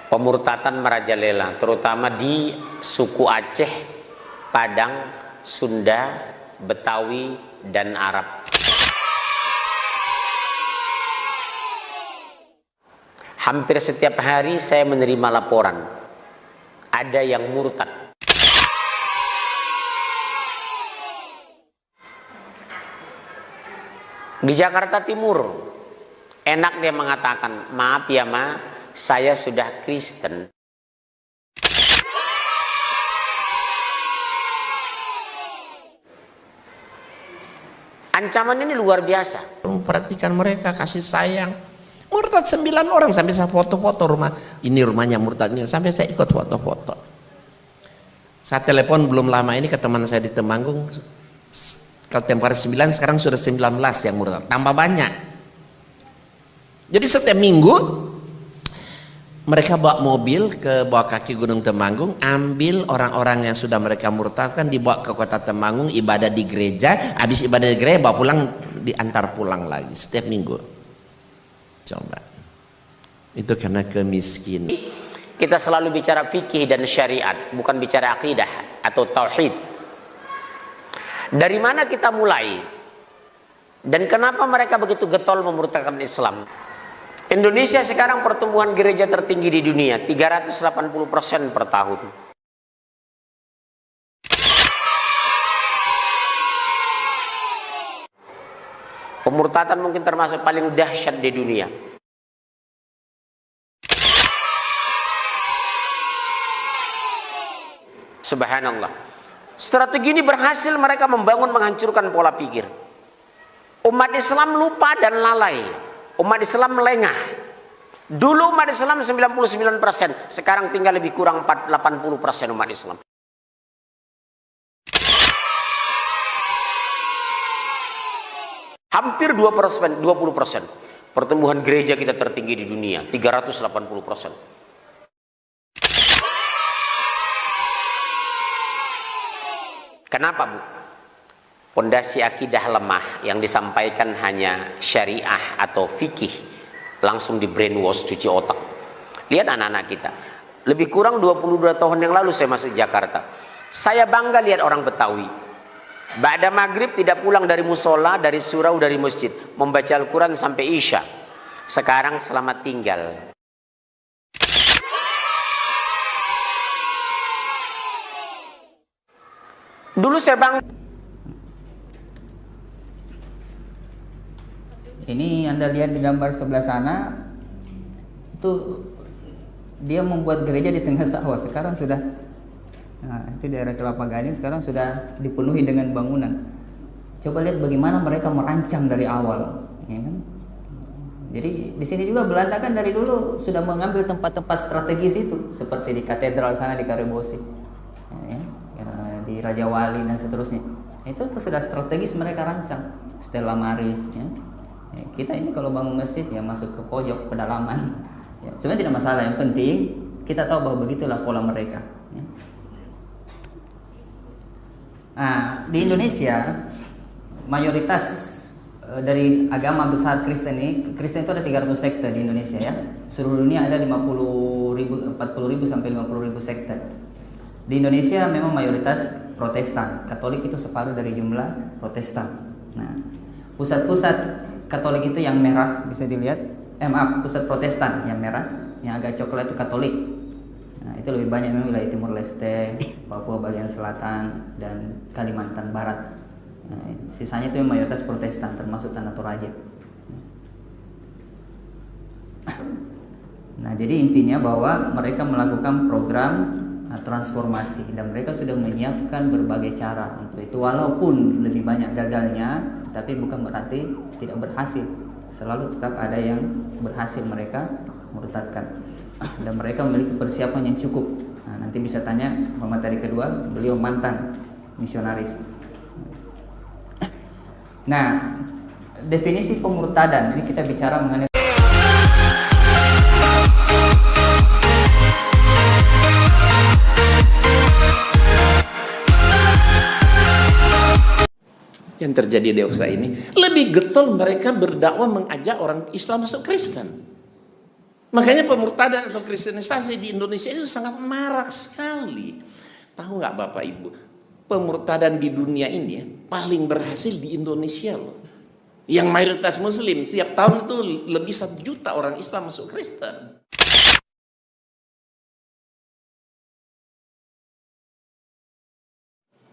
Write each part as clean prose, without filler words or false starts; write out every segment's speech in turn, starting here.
Pemurtatan merajalela, terutama di suku Aceh, Padang, Sunda, Betawi, dan Arab. Hampir setiap hari saya menerima laporan ada yang murtad. Di Jakarta Timur, enak dia mengatakan, maaf ya ma, saya sudah Kristen. Ancaman ini luar biasa. Perhatikan mereka, kasih sayang. Murtad 9 orang, sampai saya foto-foto rumah. Ini rumahnya murtadnya, sampai saya ikut foto-foto. Saya telepon belum lama ini ke teman saya di Temanggung. Kalau tempo hari 9, sekarang sudah 19 yang murtad, tambah banyak. Jadi setiap minggu mereka bawa mobil ke bawah kaki Gunung Temanggung, ambil orang-orang yang sudah mereka murtadkan, dibawa ke kota Temanggung, ibadah di gereja, habis ibadah di gereja bawa pulang, diantar pulang lagi setiap minggu. Coba, itu karena kemiskinan. Kita selalu bicara fikih dan syariat, bukan bicara akidah atau tauhid. Dari mana kita mulai? Dan kenapa mereka begitu getol memurtadkan Islam? Indonesia sekarang pertumbuhan gereja tertinggi di dunia, 380% per tahun. Pemurtadan mungkin termasuk paling dahsyat di dunia. Subhanallah. Strategi ini berhasil mereka membangun, menghancurkan pola pikir. Umat Islam lupa dan lalai. Umat Islam lengah. Dulu umat Islam 99%, sekarang tinggal lebih kurang 80% umat Islam. Hampir 20%. Pertumbuhan gereja kita tertinggi di dunia, 380%. Kenapa, Bu? Pondasi akidah lemah yang disampaikan hanya syariah atau fikih, langsung di brainwash, cuci otak. Lihat anak-anak kita. Lebih kurang 22 tahun yang lalu saya masuk Jakarta. Saya bangga lihat orang Betawi. Ba'da maghrib tidak pulang dari musola, dari surau, dari masjid, membaca Al-Quran sampai Isya. Sekarang selamat tinggal. Dulu saya bangga. Ini Anda lihat di gambar sebelah sana, itu dia membuat gereja di tengah sawah. Sekarang sudah, nah, itu daerah Kelapa Gading, sekarang sudah dipenuhi dengan bangunan. Coba lihat bagaimana mereka merancang dari awal, ya kan? Jadi di sini juga Belanda kan dari dulu sudah mengambil tempat-tempat strategis itu, seperti di katedral sana di Karebosi, ya, di Raja Wali dan seterusnya. Itu sudah strategis mereka rancang. Stella Maris, ya. Kita ini kalau bangun masjid ya masuk ke pojok pedalaman, ya, sebenarnya tidak masalah, yang penting kita tahu bahwa begitulah pola mereka, ya. Nah, di Indonesia mayoritas dari agama besar Kristen ini, Kristen itu ada 300 sekte di Indonesia, ya. Seluruh dunia ada 40.000 sampai 50.000 sekte. Di Indonesia memang mayoritas Protestan, Katolik itu separuh dari jumlah Protestan. Nah, pusat-pusat Katolik itu yang merah bisa dilihat, pusat Protestan yang merah, yang agak coklat itu Katolik. Nah, itu lebih banyak memang wilayah Timur Leste, Papua bagian selatan, dan Kalimantan Barat. Nah, sisanya itu mayoritas Protestan, termasuk Tanah Toraja. Nah, jadi intinya bahwa mereka melakukan program transformasi dan mereka sudah menyiapkan berbagai cara untuk itu. Walaupun lebih banyak gagalnya, tapi bukan berarti tidak berhasil. Selalu tetap ada yang berhasil mereka murtadkan, dan mereka memiliki persiapan yang cukup. Nah, nanti bisa tanya pemateri kedua, beliau mantan misionaris. Nah, definisi pemurtadan ini kita bicara mengenai yang terjadi di USA ini. Lebih getol mereka berdakwah mengajak orang Islam masuk Kristen. Makanya pemurtadan atau kristenisasi di Indonesia itu sangat marak sekali. Tahu nggak Bapak Ibu, pemurtadan di dunia ini ya, paling berhasil di Indonesia loh. Yang mayoritas Muslim, tiap tahun itu lebih 1 juta orang Islam masuk Kristen.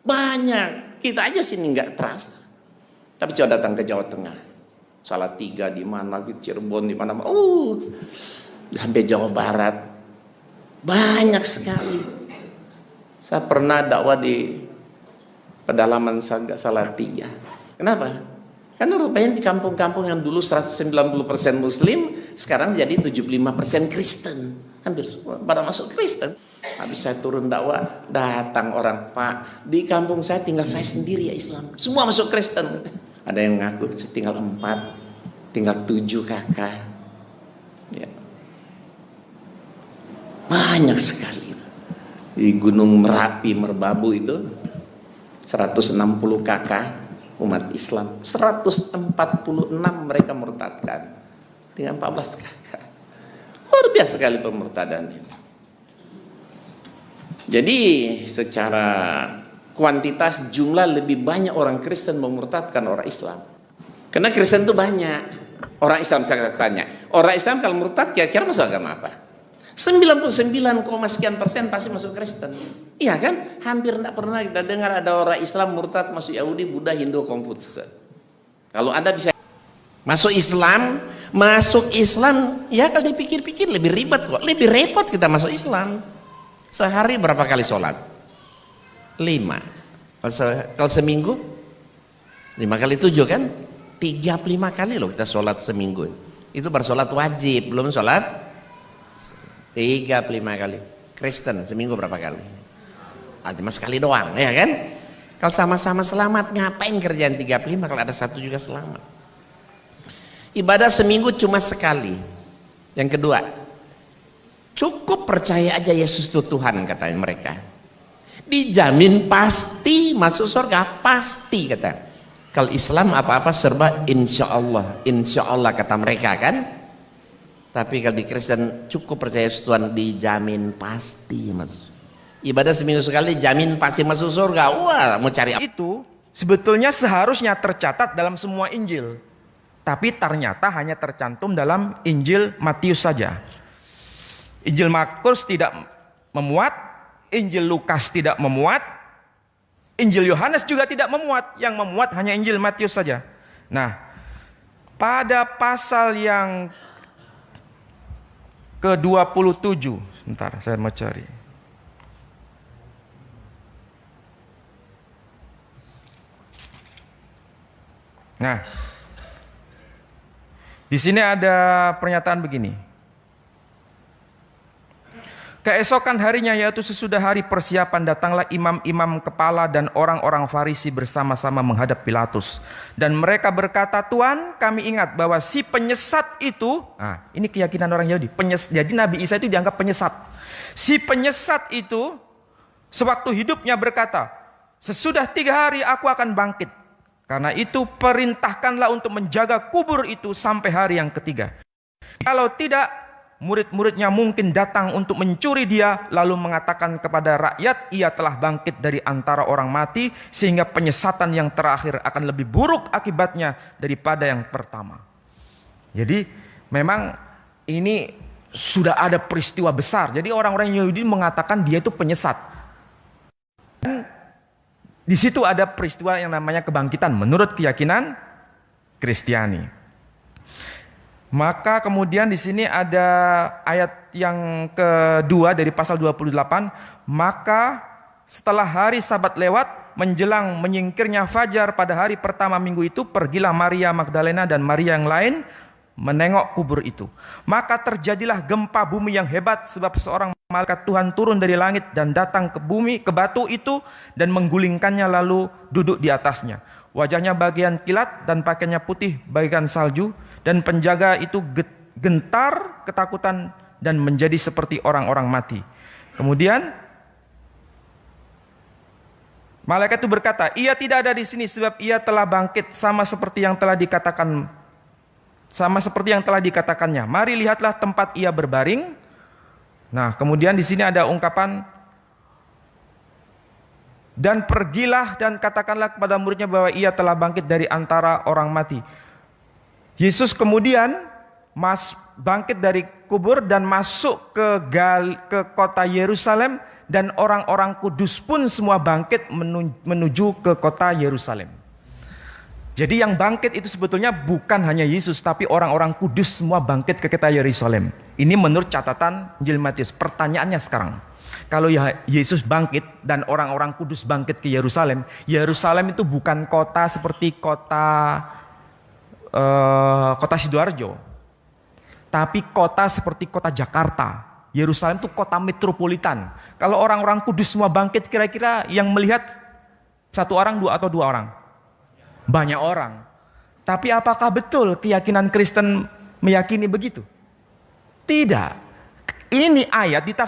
Banyak, kita aja sini nggak terasa. Tapi coba datang ke Jawa Tengah, Salatiga di mana, Cirebon di mana, sampai Jawa Barat, banyak sekali. Saya pernah dakwah di pedalaman Salatiga. Kenapa? Karena rupanya di kampung-kampung yang dulu 190% Muslim, sekarang jadi 75% Kristen. Hampir semua pada masuk Kristen. Habis saya turun dakwah, datang orang, Pak, di kampung saya tinggal saya sendiri ya Islam. Semua masuk Kristen. Ada yang ngaku tinggal 4, tinggal 7 kakak. Ya. Banyak sekali. Di Gunung Merapi, Merbabu itu 160 kakak umat Islam. 146 mereka murtadkan. Dengan 14 kakak. Luar biasa sekali pemurtadan ini. Jadi secara kuantitas jumlah lebih banyak orang Kristen memurtadkan orang Islam. Karena Kristen itu banyak. Orang Islam saya tanya, orang Islam kalau murtad kira-kira masuk agama apa? 99,sekian% pasti masuk Kristen. Iya kan? Hampir tidak pernah kita dengar ada orang Islam murtad masuk Yahudi, Buddha, Hindu, Konfutse. Kalau Anda bisa masuk Islam ya kalau dipikir-pikir lebih ribet kok. Lebih repot kita masuk Islam. Sehari berapa kali sholat? 5. Kalau seminggu 5 kali 7 kan? 35 kali loh kita sholat seminggu. Itu baru sholat wajib, belum sholat 35 kali. Kristen seminggu berapa kali? Cuma sekali doang, ya kan? Kalau sama-sama selamat, ngapain kerjaan 35 kalau ada satu juga selamat? Ibadah seminggu cuma sekali. Yang kedua, cukup percaya aja Yesus itu Tuhan, katanya mereka. Dijamin pasti masuk surga, pasti kata. Kalau Islam apa-apa serba insya Allah kata mereka kan. Tapi kalau di Kristen cukup percaya Yesus Tuhan, dijamin pasti masuk. Ibadah seminggu sekali jamin pasti masuk surga. Wah, mau cari apa? Itu sebetulnya seharusnya tercatat dalam semua Injil. Tapi ternyata hanya tercantum dalam Injil Matius saja. Injil Markus tidak memuat, Injil Lukas tidak memuat, Injil Yohanes juga tidak memuat. Yang memuat hanya Injil Matius saja. Nah, pada pasal yang ke-27, sebentar saya mau cari. Nah, di sini ada pernyataan begini. Keesokan harinya, yaitu sesudah hari persiapan, datanglah imam-imam kepala dan orang-orang Farisi bersama-sama menghadap Pilatus. Dan mereka berkata, Tuan, kami ingat bahwa si penyesat itu, ini keyakinan orang Yahudi, jadi Nabi Isa itu dianggap penyesat. Si penyesat itu, sewaktu hidupnya berkata, sesudah 3 hari aku akan bangkit. Karena itu perintahkanlah untuk menjaga kubur itu sampai hari yang ketiga. Kalau tidak, murid-muridnya mungkin datang untuk mencuri dia, lalu mengatakan kepada rakyat, ia telah bangkit dari antara orang mati, sehingga penyesatan yang terakhir akan lebih buruk akibatnya daripada yang pertama. Jadi memang ini sudah ada peristiwa besar. Jadi orang-orang Yahudi mengatakan dia itu penyesat. Dan di situ ada peristiwa yang namanya kebangkitan menurut keyakinan Kristiani. Maka kemudian di sini ada ayat yang kedua dari pasal 28. Maka setelah hari Sabat lewat, menjelang menyingkirnya fajar pada hari pertama minggu itu, pergilah Maria Magdalena dan Maria yang lain menengok kubur itu. Maka terjadilah gempa bumi yang hebat, sebab seorang malaikat Tuhan turun dari langit dan datang ke bumi, ke batu itu, dan menggulingkannya lalu duduk di atasnya. Wajahnya bagian kilat dan pakaiannya putih bagian salju, dan penjaga itu gentar ketakutan dan menjadi seperti orang-orang mati. Kemudian malaikat itu berkata, ia tidak ada di sini sebab ia telah bangkit, sama seperti yang telah dikatakan sama seperti yang telah dikatakannya. Mari lihatlah tempat ia berbaring. Nah, kemudian di sini ada ungkapan, dan pergilah dan katakanlah kepada muridnya bahwa ia telah bangkit dari antara orang mati. Yesus kemudian bangkit dari kubur dan masuk ke kota Yerusalem, dan orang-orang kudus pun semua bangkit menuju ke kota Yerusalem. Jadi yang bangkit itu sebetulnya bukan hanya Yesus, tapi orang-orang kudus semua bangkit ke kota Yerusalem. Ini menurut catatan Injil Matius. Pertanyaannya sekarang, kalau Yesus bangkit dan orang-orang kudus bangkit ke Yerusalem, Yerusalem itu bukan kota seperti kota Sidoarjo, tapi kota seperti kota Jakarta. Yerusalem itu kota metropolitan. Kalau orang-orang kudus semua bangkit, kira-kira yang melihat satu orang, dua atau dua orang? Banyak orang. Tapi apakah betul keyakinan Kristen meyakini begitu? Tidak. Ini ayat ditafsirkan